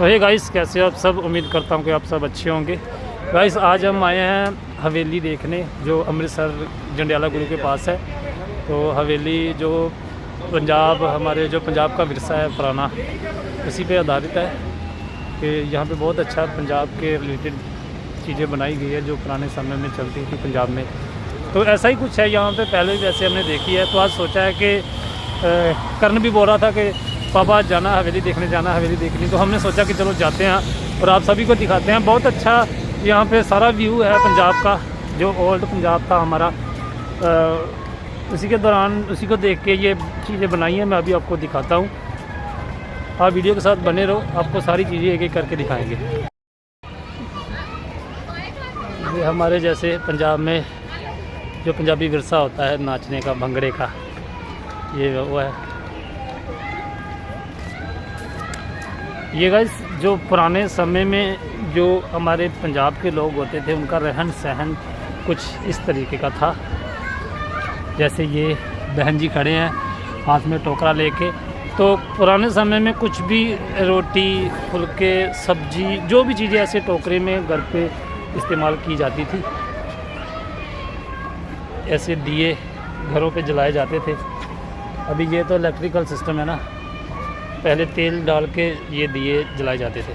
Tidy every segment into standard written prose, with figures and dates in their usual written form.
तो hey guys, कैसे हो आप सब? उम्मीद करता हूँ कि आप सब अच्छे होंगे। गाइस आज हम आए हैं हवेली देखने, जो अमृतसर जंडियाला गुरु के पास है। तो हवेली जो पंजाब, हमारे जो पंजाब का विरसा है पुराना, उसी पे आधारित है कि यहाँ पे बहुत अच्छा पंजाब के रिलेटेड चीज़ें बनाई गई है जो पुराने समय में चलती थी पंजाब में। तो ऐसा ही कुछ है यहाँ पे, पहले जैसे हमने देखी है। तो आज सोचा है कि कर्ण भी बोल रहा था कि पापा जाना हवेली देखने, जाना हवेली देखनी। तो हमने सोचा कि चलो जाते हैं और आप सभी को दिखाते हैं। बहुत अच्छा यहाँ पे सारा व्यू है पंजाब का, जो ओल्ड पंजाब था हमारा। उसी के दौरान उसी को देख के ये चीज़ें बनाई हैं। मैं अभी आपको दिखाता हूँ, आप वीडियो के साथ बने रहो, आपको सारी चीज़ें एक एक करके दिखाएंगे। ये हमारे जैसे पंजाब में जो पंजाबी विरसा होता है नाचने का, भंगड़े का, ये वो है। ये गाइस जो पुराने समय में जो हमारे पंजाब के लोग होते थे, उनका रहन सहन कुछ इस तरीके का था। जैसे ये बहन जी खड़े हैं हाथ में टोकरा लेके। तो पुराने समय में कुछ भी रोटी, फुलके, सब्जी, जो भी चीज़ें ऐसे टोकरे में घर पे इस्तेमाल की जाती थी। ऐसे दिए घरों पे जलाए जाते थे। अभी ये तो इलेक्ट्रिकल सिस्टम है ना, पहले तेल डाल के ये दिए जलाए जाते थे।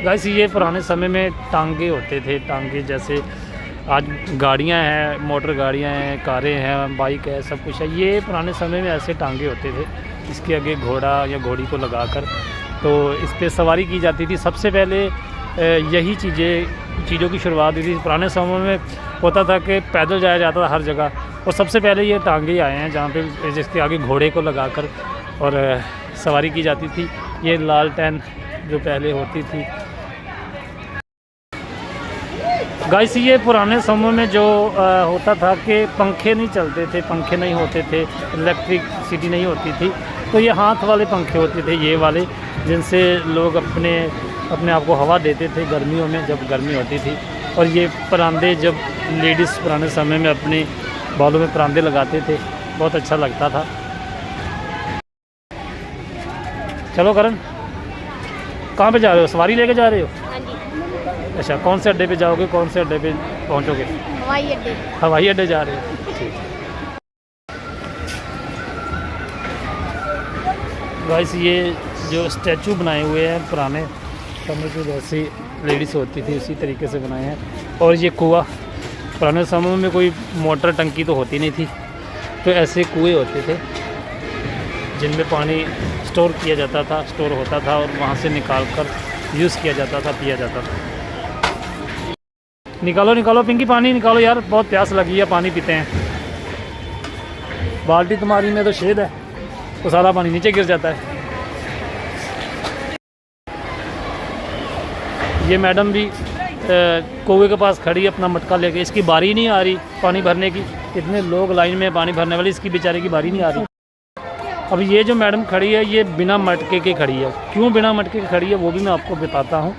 गाइस ये पुराने समय में टांगे होते थे। टांगे जैसे आज गाड़ियां हैं, मोटर गाड़ियां हैं, कारें हैं, बाइक है, सब कुछ है। ये पुराने समय में ऐसे टांगे होते थे। इसके आगे घोड़ा या घोड़ी को लगाकर तो इस पर सवारी की जाती थी। सबसे पहले यही चीज़ों की शुरुआत हुई थी। पुराने समय में होता था कि पैदल जाया जाता था हर जगह, और सबसे पहले ये टांगे आए हैं जहाँ पे जिसके आगे घोड़े को लगाकर और सवारी की जाती थी। ये लालटेन जो पहले होती थी। गाइस ये पुराने समय में जो होता था कि पंखे नहीं चलते थे, पंखे नहीं होते थे, इलेक्ट्रिसिटी नहीं होती थी। तो ये हाथ वाले पंखे होते थे, ये वाले, जिनसे लोग अपने आप को हवा देते थे गर्मियों में, जब गर्मी होती थी। और ये परांदे, जब लेडीज़ पुराने समय में अपने बालों में परांदे लगाते थे, बहुत अच्छा लगता था। चलो करण, कहाँ पे जा रहे हो? सवारी लेके जा रहे हो? हाँ जी। अच्छा, कौन से अड्डे पे जाओगे, कौन से अड्डे पे पहुँचोगे? हवाई अड्डे। हवाई अड्डे जा रहे हो, ठीक। गाइस ये जो स्टैचू बनाए हुए हैं पुराने समय के, जैसी लेडीज़ होती थी उसी तरीके से बनाए हैं। और ये कुआं, पुराने समय में कोई मोटर टंकी तो होती नहीं थी, तो ऐसे कुएँ होते थे जिनमें पानी स्टोर किया जाता था, स्टोर होता था, और वहाँ से निकाल कर यूज़ किया जाता था, पिया जाता था। निकालो पिंकी, पानी निकालो यार, बहुत प्यास लगी है, पानी पीते हैं। बाल्टी तुम्हारी में तो छेद है, तो सारा पानी नीचे गिर जाता है। ये मैडम भी कुएं के पास खड़ी है अपना मटका लेके। इसकी बारी नहीं आ रही पानी भरने की। इतने लोग लाइन में पानी भरने वाले, इसकी बेचारे की बारी नहीं आ रही। अब ये जो मैडम खड़ी है, ये बिना मटके के खड़ी है। क्यों बिना मटके के खड़ी है वो भी मैं आपको बताता हूँ।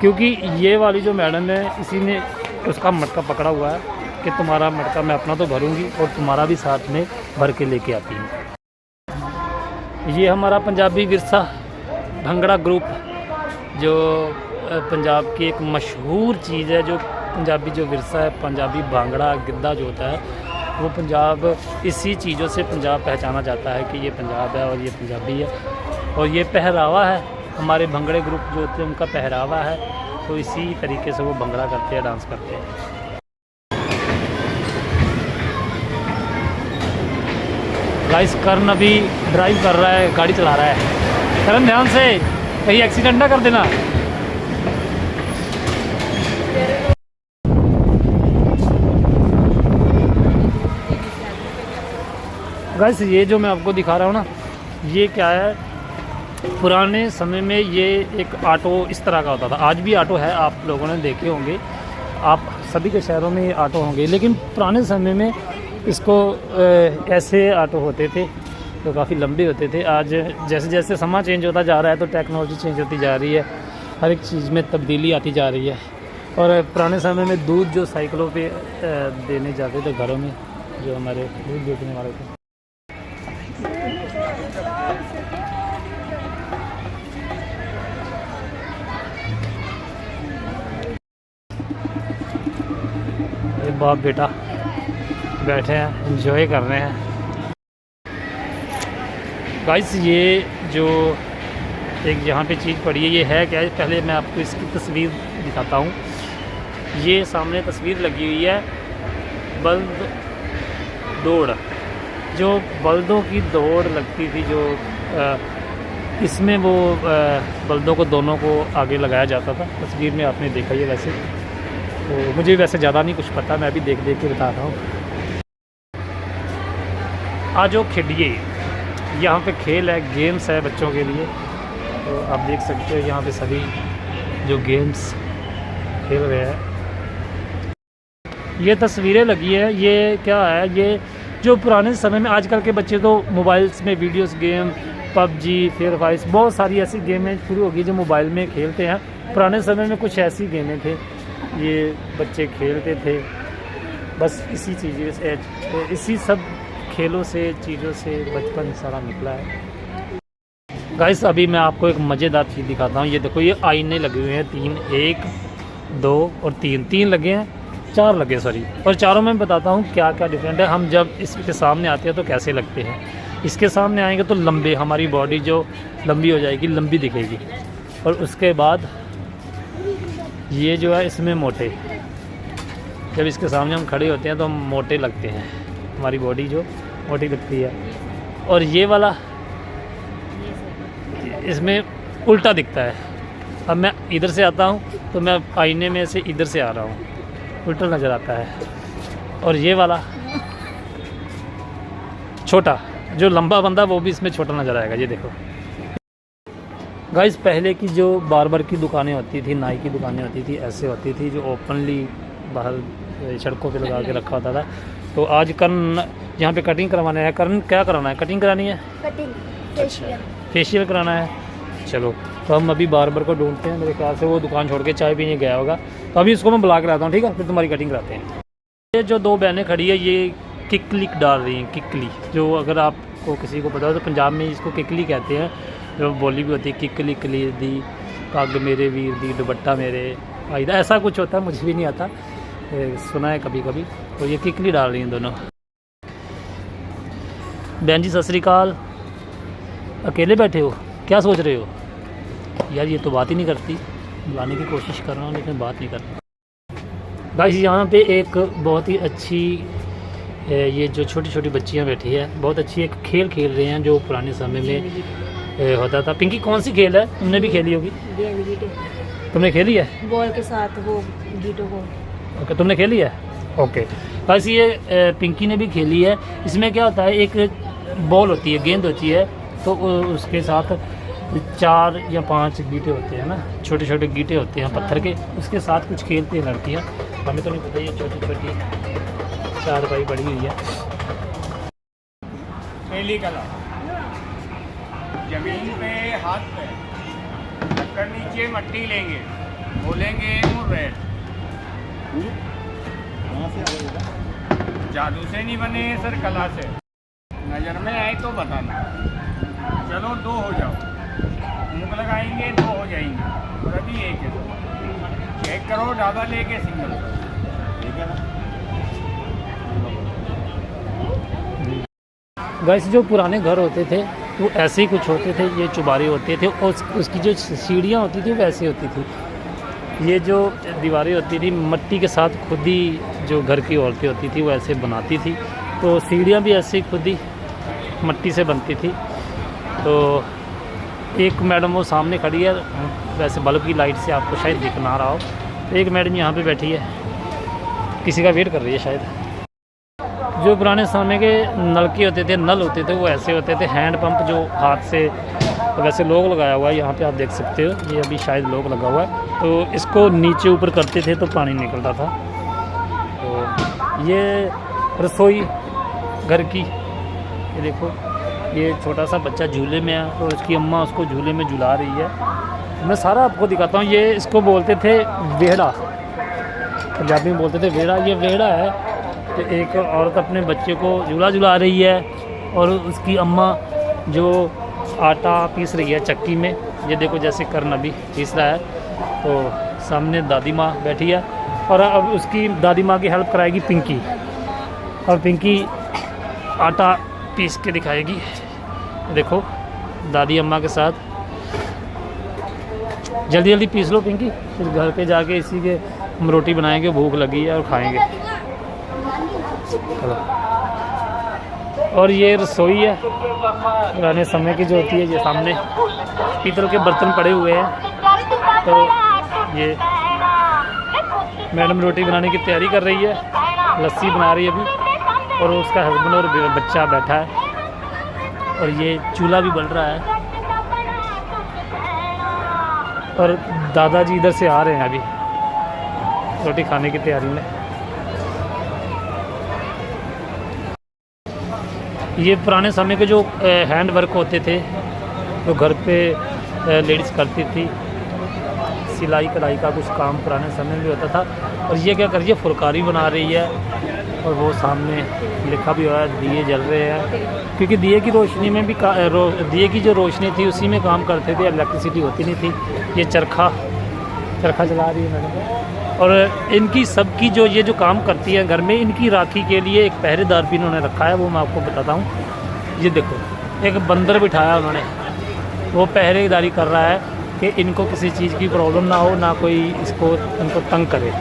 क्योंकि ये वाली जो मैडम है, इसी ने उसका मटका पकड़ा हुआ है कि तुम्हारा मटका मैं अपना तो भरूंगी और तुम्हारा भी साथ में भर के लेके आती हूँ। ये हमारा पंजाबी विरसा भंगड़ा ग्रुप, जो पंजाब की एक मशहूर चीज़ है, जो पंजाबी जो विरसा है, पंजाबी भांगड़ा गिद्धा जो होता है, वो पंजाब, इसी चीज़ों से पंजाब पहचाना जाता है कि ये पंजाब है और ये पंजाबी है। और ये पहरावा है, हमारे भंगड़े ग्रुप जो होते हैं उनका पहरावा है। तो इसी तरीके से वो भंगड़ा करते हैं, डांस करते हैं। गाइस करण अभी ड्राइव कर रहा है, गाड़ी चला रहा है। करण ध्यान से, कहीं एक्सीडेंट ना कर देना। गाइस ये जो मैं आपको दिखा रहा हूँ ना, ये क्या है, पुराने समय में ये एक ऑटो इस तरह का होता था। आज भी ऑटो है, आप लोगों ने देखे होंगे, आप सभी के शहरों में ये ऑटो होंगे। लेकिन पुराने समय में इसको ऐसे ऑटो होते थे जो काफ़ी लंबे होते थे। आज जैसे जैसे समय चेंज होता जा रहा है, तो टेक्नोलॉजी चेंज होती जा रही है, हर एक चीज़ में तब्दीली आती जा रही है। और पुराने समय में दूध जो साइकिलों पे देने जाते थे घरों में, जो हमारे दूध बेचने वाले थे, बाप बेटा बैठे हैं, एंजॉय कर रहे हैं। गाइस ये जो एक यहाँ पे चीज़ पड़ी है, ये है क्या है, पहले मैं आपको इसकी तस्वीर दिखाता हूँ। ये सामने तस्वीर लगी हुई है बल्द दौड़, जो बल्दों की दौड़ लगती थी, जो इसमें वो बल्दों को दोनों को आगे लगाया जाता था। तस्वीर में आपने देखा ही है। वैसे तो मुझे वैसे ज़्यादा नहीं कुछ पता, मैं भी देख देख के बता रहा हूँ। आज जो खेलिए, यहाँ पे खेल है, गेम्स है बच्चों के लिए। तो आप देख सकते हो यहाँ पे सभी जो गेम्स खेल रहे हैं। ये तस्वीरें लगी है, ये क्या है, ये जो पुराने समय में, आजकल के बच्चे तो मोबाइल्स में videos game, PUBG, free fire, बहुत सारी ऐसी गेमें शुरू हो गई जो मोबाइल में खेलते हैं। पुराने समय में कुछ ऐसी गेमें थे, ये बच्चे खेलते थे। बस इसी चीज़ों से, इसी सब खेलों से, चीज़ों से बचपन सारा निकला है। गाइस अभी मैं आपको एक मज़ेदार चीज़ दिखाता हूँ। ये देखो, ये आईने लगे हुए हैं 3, 1, 2 और 3 लगे हैं, 4 लगे सॉरी। और चारों में बताता हूँ क्या क्या डिफरेंट है। हम जब इसके सामने आते हैं तो कैसे लगते हैं। इसके सामने आएंगे तो लंबे, हमारी बॉडी जो लंबी हो जाएगी, लंबी दिखेगी। और उसके बाद ये जो है इसमें मोटे, जब इसके सामने हम खड़े होते हैं तो हम मोटे लगते हैं, हमारी बॉडी जो मोटी लगती है। और ये वाला इसमें उल्टा दिखता है। अब मैं इधर से आता हूँ तो मैं आईने में से इधर से आ रहा हूँ, उल्टा नज़र आता है। और ये वाला छोटा, जो लंबा बंदा वो भी इसमें छोटा नज़र आएगा। ये देखो गाइस, पहले की जो बार्बर की दुकानें होती थी, नाई की दुकानें होती थी, ऐसे होती थी जो ओपनली बाहर सड़कों पे लगा के रखा होता था। तो आज करण यहाँ पे कटिंग करवाना है। करण क्या कराना है? कटिंग करानी है, कटिंग, अच्छा फेशियल कराना है। चलो तो हम अभी बार्बर को ढूंढते हैं। मेरे ख्याल से वो दुकान छोड़ के चाय पीने गया होगा, तो अभी इसको मैं बुला के लाता हूँ, ठीक है? फिर तुम्हारी कटिंग कराते हैं। ये जो 2 बहनें खड़ी है, ये किकली डाल रही हैं। किकली, जो अगर आपको किसी को पता हो तो पंजाब में इसको किकली कहते हैं। जो बोली भी होती है, किकली कली दी पग मेरे वीर दी दुपट्टा मेरे आईदा, ऐसा कुछ होता है, मुझे भी नहीं आता, सुना है कभी कभी। तो ये किकली डाल रही हैं दोनों। बहन जी सत श्री अकाल, अकेले बैठे हो, क्या सोच रहे हो? यार ये तो बात ही नहीं करती, बुलाने की कोशिश कर रहा हूँ लेकिन बात नहीं कर रहा। गाइस यहाँ पे एक बहुत ही अच्छी, ये जो छोटी छोटी बच्चियाँ बैठी है, बहुत अच्छी एक खेल खेल रहे हैं जो पुराने समय में होता था। पिंकी कौन सी खेल है? तुमने भी खेली होगी। तुमने खेली है? बॉल के साथ वो गीटों को। ओके, तुमने खेली है? ओके गाइस, ये पिंकी ने भी खेली है। इसमें क्या होता है, एक बॉल होती है, गेंद होती है, तो उसके साथ 4 या 5 गीटे होते हैं ना, छोटे छोटे गीटे होते हैं पत्थर के, उसके साथ कुछ खेलती हैं लड़कियाँ। हमें तो नहीं पता, ये छोटी छोटी 4 पाई पड़ी हुई है। पहली कला, जमीन पे हाथ पे टक्कर, नीचे मट्टी लेंगे, बोलेंगे मुर्रेट। जादू से नहीं बने सर, कला से। नज़र में आए तो बताना। चलो 2 हो जाओ, मुँह लगाएंगे 2 हो जाएंगे, और अभी 1 है। चेक करो, ज़्यादा लेके सिंगल करो, ठीक है ना? गाइस जो पुराने घर होते थे वो ऐसे ही कुछ होते थे, ये चुबारे होते थे, और उसकी जो सीढ़ियाँ होती थी वो ऐसी होती थी। ये जो दीवारें होती थी मिट्टी के साथ खुद ही जो घर की औरतें होती थी वो ऐसे बनाती थी, तो सीढ़ियाँ भी ऐसे ही खुद ही मिट्टी से बनती थी। तो एक मैडम वो सामने खड़ी है, वैसे बल्ब की लाइट से आपको शायद दिख ना रहा हो, तो एक मैडम यहाँ पे बैठी है, किसी का वेट कर रही है शायद। जो पुराने समय के नलके होते थे, नल होते थे, वो ऐसे होते थे, हैंड पंप जो हाथ से, तो वैसे लोग लगाया हुआ है यहाँ पे आप देख सकते हो, ये अभी शायद लोग लगा हुआ है। तो इसको नीचे ऊपर करते थे तो पानी निकलता था। तो ये रसोई घर की, ये देखो, ये छोटा सा बच्चा झूले में है और उसकी अम्मा उसको झूले में झुला रही है। मैं सारा आपको दिखाता हूँ। ये इसको बोलते थे वेड़ा, पंजाबी में बोलते थे वेड़ा। ये वेड़ा है, तो एक औरत अपने बच्चे को झूला झुला रही है और उसकी अम्मा जो आटा पीस रही है चक्की में, ये देखो जैसे करण अभी पीस रहा है। तो सामने दादी माँ बैठी है और अब उसकी दादी माँ की हेल्प कराएगी पिंकी, और पिंकी आटा पीस के दिखाएगी। देखो दादी अम्मा के साथ, जल्दी जल्दी पीस लो पिंकी, फिर घर पे जाके इसी के हम रोटी बनाएंगे, भूख लगी है और खाएंगे। चलो। और ये रसोई है पुराने समय की जो होती है, ये सामने पीतल के बर्तन पड़े हुए हैं। तो ये मैडम रोटी बनाने की तैयारी कर रही है, लस्सी बना रही है अभी, और उसका हस्बैंड और बच्चा बैठा है, और ये चूल्हा भी बल रहा है, और दादाजी इधर से आ रहे हैं अभी रोटी खाने की तैयारी में। ये पुराने समय के जो हैंड वर्क होते थे, जो घर पे लेडीज़ करती थी, सिलाई कढ़ाई का कुछ काम पुराने समय में होता था। और ये क्या कर रही है, फुलकारी बना रही है, और वो सामने लिखा भी हुआ है दिए जल रहे हैं, क्योंकि दिए की रोशनी में भी दिए की जो रोशनी थी उसी में काम करते थे, इलेक्ट्रिसिटी होती नहीं थी। ये चरखा चला रही है मैडम, और इनकी सबकी जो ये जो काम करती है घर में, इनकी राखी के लिए एक पहरेदार भी इन्होंने रखा है, वो मैं आपको बताता हूँ। ये देखो एक बंदर बिठाया उन्होंने, वो पहरेदारी कर रहा है कि इनको किसी चीज़ की प्रॉब्लम ना हो, ना कोई इनको तंग करे।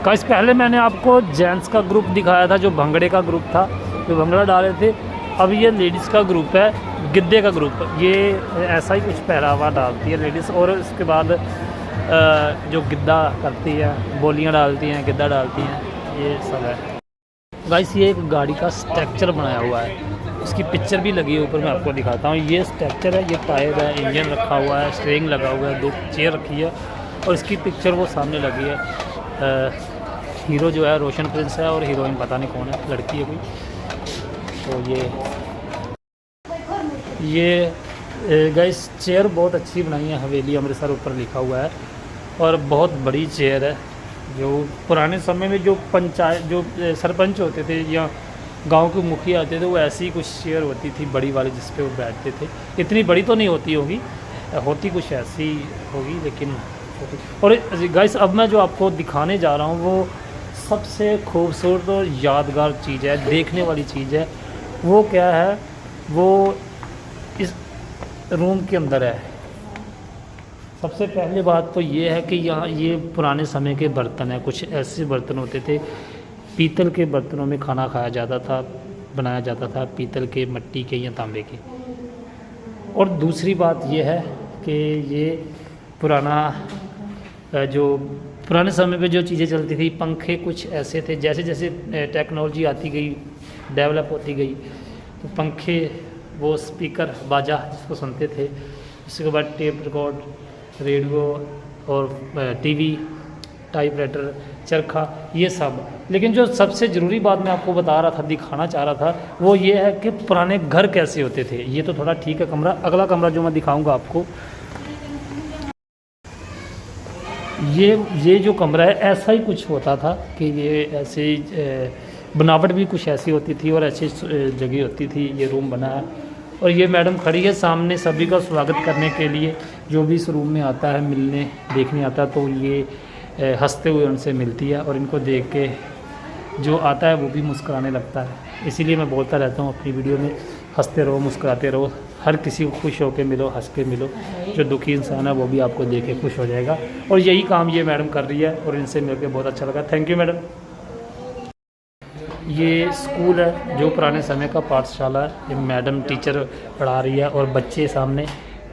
गाइस पहले मैंने आपको जेंट्स का ग्रुप दिखाया था, जो भंगड़े का ग्रुप था, जो भंगड़ा डाले थे। अब ये लेडीज़ का ग्रुप है, गिद्दे का ग्रुप। ये ऐसा ही कुछ पहरावा डालती है लेडीज़, और उसके बाद जो गिद्दा करती है, बोलियां डालती हैं, गिद्दा डालती हैं, ये सब है। गाइस ये एक गाड़ी का स्ट्रक्चर बनाया हुआ है, उसकी पिक्चर भी लगी है ऊपर, मैं आपको दिखाता हूँ। ये स्ट्रक्चर है, ये टायर है, इंजन रखा हुआ है, स्टीयरिंग लगा हुआ है, 2 चेयर रखी है, और इसकी पिक्चर वो सामने लगी है। हीरो जो है रोशन प्रिंस है, और हीरोइन पता नहीं कौन है, लड़की है कोई। तो ये गाइस चेयर बहुत अच्छी बनाई है, हवेली अमृतसर ऊपर लिखा हुआ है, और बहुत बड़ी चेयर है। जो पुराने समय में जो पंचायत जो सरपंच होते थे या गांव के मुखिया आते थे, वो ऐसी कुछ चेयर होती थी बड़ी वाली, जिस पे वो बैठते थे। इतनी बड़ी तो नहीं होती होगी, होती कुछ ऐसी होगी, लेकिन और गाइस अब मैं जो आपको दिखाने जा रहा हूँ वो सबसे खूबसूरत और यादगार चीज़ है, देखने वाली चीज़ है। वो क्या है, वो इस रूम के अंदर है। सबसे पहली बात तो ये है कि यहाँ ये पुराने समय के बर्तन हैं, कुछ ऐसे बर्तन होते थे, पीतल के बर्तनों में खाना खाया जाता था, बनाया जाता था, पीतल के, मिट्टी के या तांबे के। और दूसरी बात ये है कि ये पुराने समय पे जो चीज़ें चलती थी, पंखे कुछ ऐसे थे, जैसे जैसे टेक्नोलॉजी आती गई, डेवलप होती गई, तो पंखे, वो स्पीकर, बाजा जिसको सुनते थे, उसके बाद टेप रिकॉर्ड, रेडियो, और टीवी, टाइपराइटर, चरखा, ये सब। लेकिन जो सबसे ज़रूरी बात मैं आपको बता रहा था, दिखाना चाह रहा था, वो ये है कि पुराने घर कैसे होते थे। ये तो थोड़ा ठीक है कमरा, अगला कमरा जो मैं दिखाऊंगा आपको, ये जो कमरा है ऐसा ही कुछ होता था कि ये ऐसे बनावट भी कुछ ऐसी होती थी, और ऐसी जगह होती थी। ये रूम बना है, और ये मैडम खड़ी है सामने सभी का स्वागत करने के लिए। जो भी इस रूम में आता है, मिलने देखने आता है, तो ये हंसते हुए उनसे मिलती है, और इनको देख के जो आता है वो भी मुस्कुराने लगता है। इसीलिए मैं बोलता रहता हूँ अपनी वीडियो में, हंसते रहो, मुस्कुराते रहो, हर किसी को खुश होकर मिलो, हंस के मिलो। जो दुखी इंसान है वो भी आपको देख के खुश हो जाएगा, और यही काम ये मैडम कर रही है, और इनसे मिलकर बहुत अच्छा लगा। Thank you madam. ये स्कूल है, जो पुराने समय का पाठशाला है। ये मैडम टीचर पढ़ा रही है, और बच्चे सामने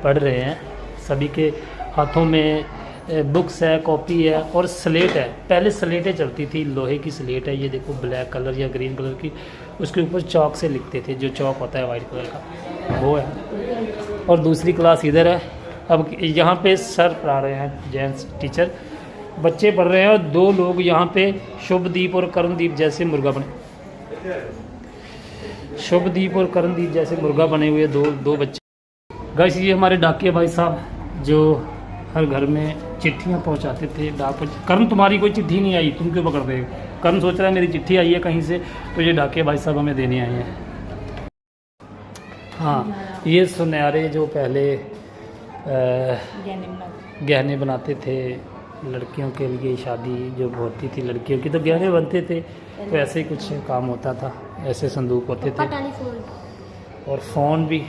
पढ़ रहे हैं। सभी के हाथों में बुक्स है, कॉपी है, और स्लेट है। पहले स्लेटें चलती थी, लोहे की स्लेट है, ये देखो ब्लैक कलर या ग्रीन कलर की। उसके ऊपर चौक से लिखते थे, जो चौक होता है वाइट कलर का, वो है। और दूसरी क्लास इधर है। अब यहाँ पे सर पढ़ा रहे हैं, जेंट्स टीचर, बच्चे पढ़ रहे हैं, और 2 लोग यहाँ पे शुभदीप और कर्णदीप जैसे मुर्गा बने, शुभदीप और कर्णदीप जैसे मुर्गा बने हुए दो बच्चे। गाइस ये हमारे डाकिया भाई साहब, जो हर घर में चिट्ठियाँ पहुँचाते थे। कर्ण तुम्हारी कोई चिट्ठी नहीं आई, तुम क्यों पकड़ रहे हो? कर्ण सोच रहा है मेरी चिट्ठी आई है कहीं से, तो ये डाकिया भाई साहब हमें देने आए हैं। हाँ, ये सुनहरे जो पहले गहने बनाते थे, लड़कियों के लिए शादी जो होती थी लड़कियों की तो गहने बनते थे, तो ऐसे ही कुछ काम होता था, ऐसे संदूक होते थे। और फ़ोन भी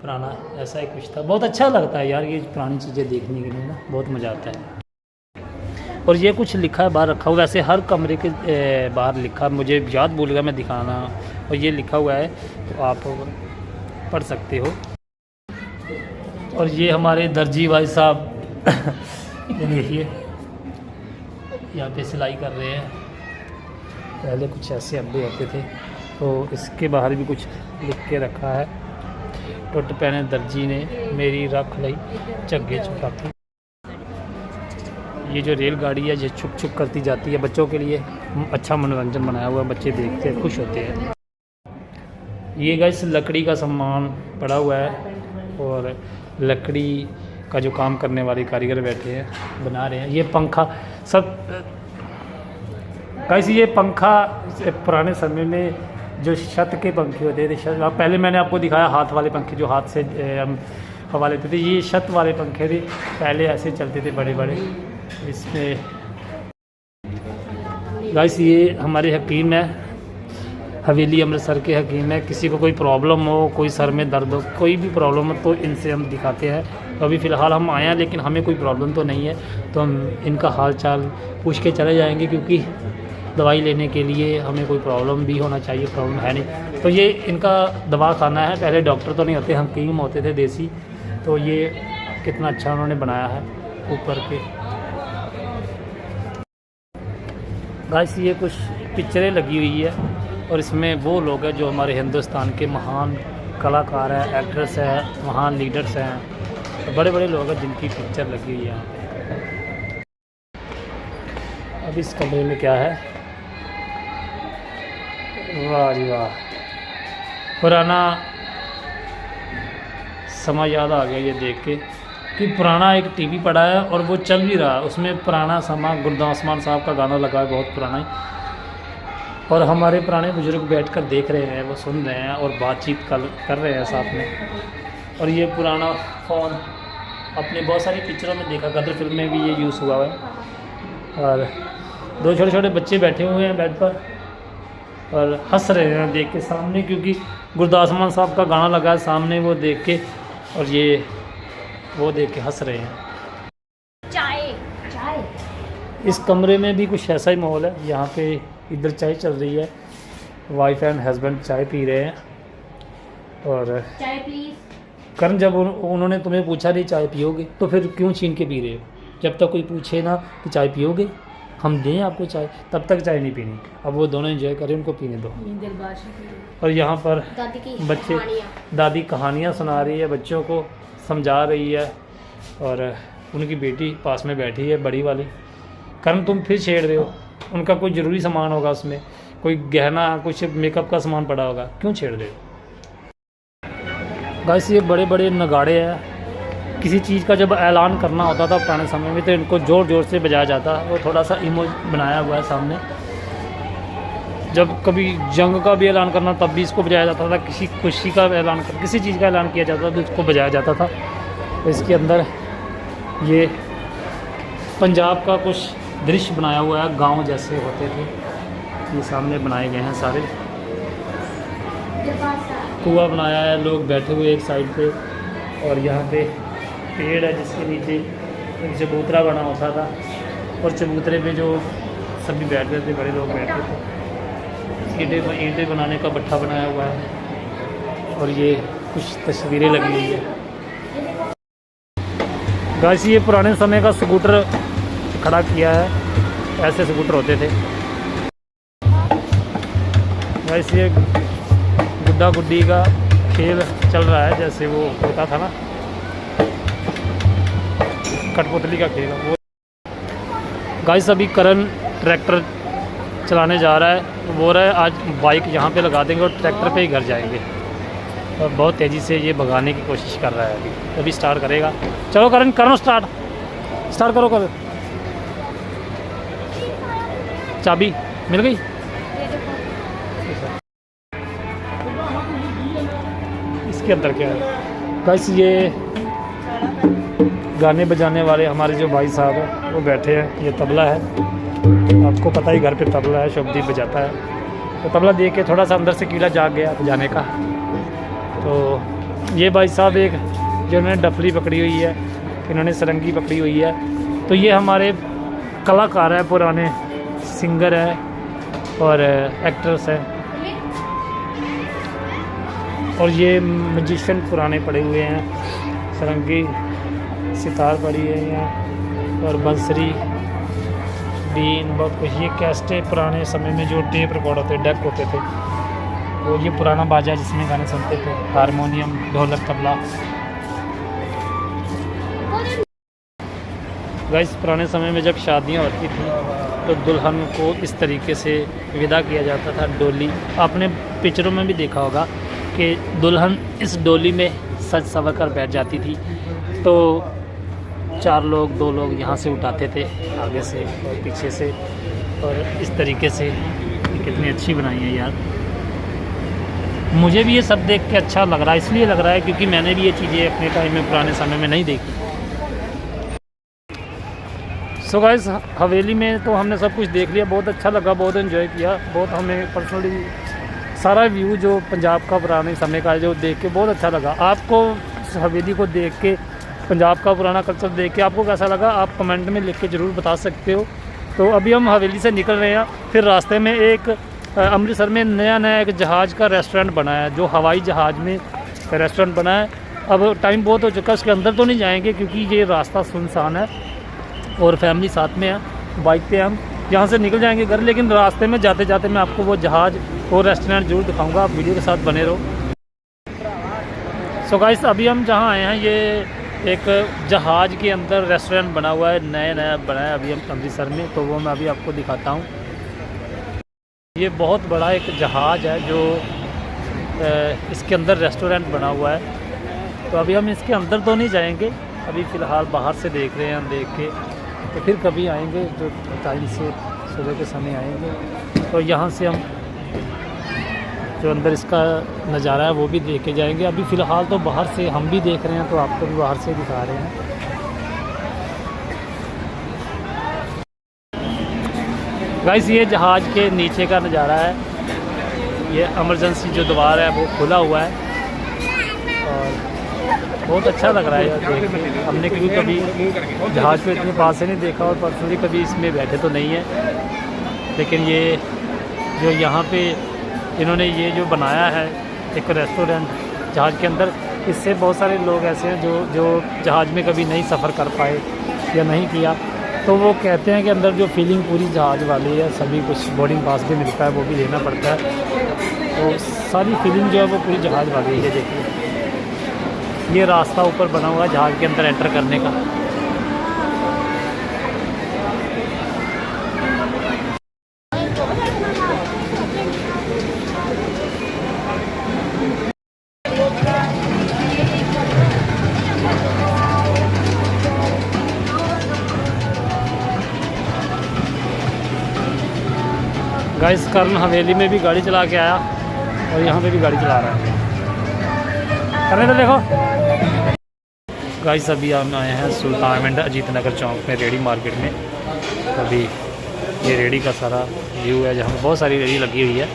पुराना ऐसा ही कुछ था। बहुत अच्छा लगता है यार ये पुरानी चीज़ें देखने के लिए ना, बहुत मज़ा आता है। और ये कुछ लिखा है बाहर रखा हुआ, वैसे हर कमरे के बाहर लिखा, मुझे याद भूल गया मैं दिखाना, और ये लिखा हुआ है तो आप पढ़ सकते हो। और ये हमारे दर्जी भाई साहब देखिए यहाँ पे सिलाई कर रहे हैं। पहले कुछ ऐसे अब्बे होते थे, तो इसके बाहर भी कुछ लिख के रखा है, टुट पहने दर्जी ने मेरी रख ली झग्गे चुका। ये जो रेलगाड़ी है ये छुक छुक करती जाती है, बच्चों के लिए अच्छा मनोरंजन बनाया हुआ है, बच्चे देखते हैं खुश होते हैं। ये गाइस लकड़ी का सामान पड़ा हुआ है, और लकड़ी का जो काम करने वाले कारीगर बैठे हैं बना रहे हैं। ये पंखा सब गाइस, ये पंखा पुराने समय में जो छत के पंखे होते थे, पहले मैंने आपको दिखाया हाथ वाले पंखे जो हाथ से हम हवा लेते थे, ये छत वाले पंखे थे पहले, ऐसे चलते थे बड़े बड़े। इसमें गाइस ये हमारे हकीम है, हवेली अमृतसर के हकीम है। किसी को कोई प्रॉब्लम हो, कोई सर में दर्द हो, कोई भी प्रॉब्लम हो तो इनसे हम दिखाते हैं। तो अभी फ़िलहाल हम आए हैं, लेकिन हमें कोई प्रॉब्लम तो नहीं है, तो हम इनका हाल चाल पूछ के चले जाएंगे, क्योंकि दवाई लेने के लिए हमें कोई प्रॉब्लम भी होना चाहिए, प्रॉब्लम है नहीं। तो ये इनका दवा खाना है, पहले डॉक्टर तो नहीं होते, हकीम होते थे देसी। तो ये कितना अच्छा उन्होंने बनाया है ऊपर के। गाइस ये कुछ पिक्चरें लगी हुई है, और इसमें वो लोग हैं जो हमारे हिंदुस्तान के महान कलाकार हैं, एक्ट्रेस हैं, महान लीडर्स हैं, तो बड़े बड़े लोग हैं जिनकी पिक्चर लगी हुई है यहाँ पे। अब इस कमरे में क्या है, वाह जी वाह, पुराना समय याद आ गया ये देख के कि पुराना एक टीवी पड़ा है और वो चल भी रहा है, उसमें पुराना समय गुरदास मान साहब का गाना लगा है, बहुत पुराना ही, और हमारे पुराने बुजुर्ग बैठकर देख रहे हैं, वो सुन रहे हैं और बातचीत कर रहे हैं साथ में। और ये पुराना फ़ोन अपने बहुत सारी पिक्चरों में देखा, गदर फिल्म में भी ये यूज़ हुआ है। और दो छोटे छोटे बच्चे बैठे हुए हैं बेड पर और हंस रहे हैं देख के सामने, क्योंकि गुरदास मान साहब का गाना लगा है सामने, वो देख के, और ये वो देख के हंस रहे हैं। चाय इस कमरे में भी कुछ ऐसा ही माहौल है, यहाँ पे इधर चाय चल रही है, वाइफ एंड हस्बैंड चाय पी रहे हैं। और चाय प्लीज। करण, जब उन्होंने तुम्हें पूछा नहीं चाय पियोगे, तो फिर क्यों छीन के पी रहे हो? जब तक कोई पूछे ना कि चाय पियोगे, हम दें आपको चाय, तब तक चाय नहीं पीनी। अब वो दोनों एंजॉय करें, उनको पीने दो। और यहाँ पर बच्चे, दादी कहानियाँ सुना रही है बच्चों को, समझा रही है, और उनकी बेटी पास में बैठी है बड़ी वाली। करण तुम फिर छेड़ रहे हो, उनका कोई ज़रूरी सामान होगा, उसमें कोई गहना, कुछ मेकअप का सामान पड़ा होगा, क्यों छेड़ रहे हो? गाइस ये बड़े बड़े नगाड़े हैं, किसी चीज़ का जब ऐलान करना होता था पुराने समय में तो इनको ज़ोर ज़ोर से बजाया जाता। वो थोड़ा सा इमोज बनाया हुआ है सामने, जब कभी जंग का भी ऐलान करना तब भी इसको बजाया जाता था, किसी खुशी का ऐलान कर, किसी चीज़ का ऐलान किया जाता था तो इसको बजाया जाता था। तो इसके अंदर ये पंजाब का कुछ दृश्य बनाया हुआ है, गांव जैसे होते थे ये सामने बनाए गए हैं सारे। कुआं बनाया है, लोग बैठे हुए एक साइड पे, और यहाँ पे पेड़ है जिसके नीचे एक चबूतरा बना होता था, और चबूतरे पे जो सभी बैठते थे, बड़े लोग बैठते थे। ईंटें बनाने का भट्ठा बनाया हुआ है, और ये कुछ तस्वीरें लगी हुई है। गाइस ये पुराने समय का स्कूटर खड़ा किया है, ऐसे स्कूटर होते थे। गाइस ये गुड्डा गुड्डी का खेल चल रहा है, जैसे वो होता था ना कठपुतली का खेल, वो। गाइस अभी करण ट्रैक्टर चलाने जा रहा है, तो बोल रहा है आज बाइक यहाँ पे लगा देंगे और ट्रैक्टर पे ही घर जाएंगे, और बहुत तेज़ी से ये भगाने की कोशिश कर रहा है। अभी स्टार्ट करेगा, चलो करण करो, स्टार्ट करो। चाबी मिल गई? इसके अंदर क्या है? गाइस ये गाने बजाने वाले हमारे जो भाई साहब हैं वो बैठे हैं। ये तबला है, आपको पता ही घर पे तबला है, शुभदीप बजाता है। तो तबला देख के थोड़ा सा अंदर से कीड़ा जाग गया बजाने का। तो ये भाई साहब एक जिन्होंने डफली पकड़ी हुई है, इन्होंने सरंगी पकड़ी हुई है। तो ये हमारे कलाकार है, पुराने सिंगर है और एक्ट्रेस है। और ये म्यूजिशियन पुराने पड़े हुए हैं, सरंगी सितार पड़ी है यहाँ और बंसरी बीन बहुत कुछ। ये कैस्टे पुराने समय में जो टेप रिकॉर्ड होते डेक होते थे, वो ये पुराना बाजा जिसमें गाने सुनते थे, हारमोनियम, ढोलक, तबला। गाइस पुराने समय में जब शादियाँ होती थी तो दुल्हन को इस तरीके से विदा किया जाता था, डोली। आपने पिक्चरों में भी देखा होगा कि दुल्हन इस डोली में सज संवर कर बैठ जाती थी। तो 4 लोग 2 लोग यहाँ से उठाते थे, आगे से और पीछे से, और इस तरीके से। कितनी अच्छी बनाई है यार। मुझे भी ये सब देख के अच्छा लग रहा है, इसलिए लग रहा है क्योंकि मैंने भी ये चीज़ें अपने टाइम में पुराने समय में नहीं देखी। सो गाइस हवेली में तो हमने सब कुछ देख लिया, बहुत अच्छा लगा, बहुत एंजॉय किया। बहुत हमें पर्सनली सारा व्यू जो पंजाब का पुराने समय का जो देख के बहुत अच्छा लगा। आपको इस हवेली को देख के, पंजाब का पुराना कल्चर देख के आपको कैसा लगा, आप कमेंट में लिख के ज़रूर बता सकते हो। तो अभी हम हवेली से निकल रहे हैं। फिर रास्ते में एक अमृतसर में नया एक जहाज़ का रेस्टोरेंट बना है, जो हवाई जहाज़ में रेस्टोरेंट बना है। अब टाइम बहुत हो चुका है, उसके अंदर तो नहीं जाएंगे क्योंकि ये रास्ता सुनसान है और फैमिली साथ में है। बाइक पे हम यहाँ से निकल जाएंगे घर, लेकिन रास्ते में जाते जाते मैं आपको वो जहाज़ और रेस्टोरेंट जरूर दिखाऊंगा। आप वीडियो के साथ बने रहो। सो गाइस अभी हम जहाँ आए हैं, ये एक जहाज़ के अंदर रेस्टोरेंट बना हुआ है, नया बना है अभी हम अमृतसर में। तो वो मैं अभी आपको दिखाता हूँ। ये बहुत बड़ा एक जहाज़ है जो इसके अंदर रेस्टोरेंट बना हुआ है। तो अभी हम इसके अंदर तो नहीं जाएंगे, अभी फ़िलहाल बाहर से देख रहे हैं हम, देख के तो फिर कभी आएंगे, जो टाइम से सुबह के समय आएंगे। तो यहाँ से हम जो अंदर इसका नज़ारा है वो भी देख के जाएंगे। अभी फ़िलहाल तो बाहर से हम भी देख रहे हैं, तो आपको भी बाहर से दिखा रहे हैं। गाइस ये जहाज़ के नीचे का नज़ारा है। ये इमरजेंसी जो द्वार है वो खुला हुआ है और बहुत अच्छा लग रहा है यार देख के। हमने कभी जहाज़ को इतने पास से नहीं देखा और पर्सनली कभी इसमें बैठे तो नहीं है। लेकिन ये जो यहाँ पे इन्होंने ये जो बनाया है एक रेस्टोरेंट जहाज़ के अंदर, इससे बहुत सारे लोग ऐसे हैं जो जहाज़ में कभी नहीं सफ़र कर पाए या नहीं किया, तो वो कहते हैं कि अंदर जो फीलिंग पूरी जहाज़ वाली है, सभी कुछ बोर्डिंग पास भी मिलता है, वो भी लेना पड़ता है। तो सारी फीलिंग जो है वो पूरी जहाज़ वाली है। देखिए ये रास्ता ऊपर बना हुआ है जहाज़ के अंदर एंटर करने का। गाइस कर्ण हवेली में भी गाड़ी चला के आया और यहाँ पे भी गाड़ी चला रहा है। करने तो देखो गाइस अभी हम आए हैं सुल्तानगंज अजीत नगर चौक में, रेडी मार्केट में। अभी ये रेडी का सारा व्यू है जहाँ बहुत सारी रेडी लगी हुई है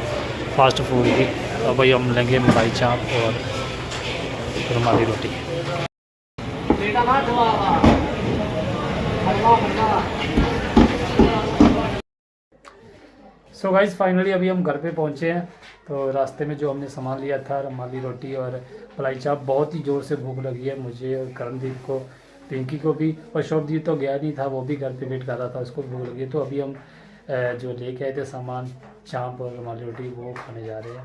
फास्ट फूड की। तो भाई हम लेंगे मलाई चाप और रुमाली रोटी। सो गाइस फाइनली अभी हम घर पे पहुंचे हैं। तो रास्ते में जो हमने सामान लिया था, रुमाली रोटी और मलाई चाप, बहुत ही ज़ोर से भूख लगी है मुझे और करणदीप को, पिंकी को भी। और शुभदीप तो गया नहीं था, वो भी घर पे वेट कर रहा था, उसको भूख लगी है। तो अभी हम जो लेके आए थे सामान, चाप और रुमाली रोटी, वो खाने जा रहे हैं।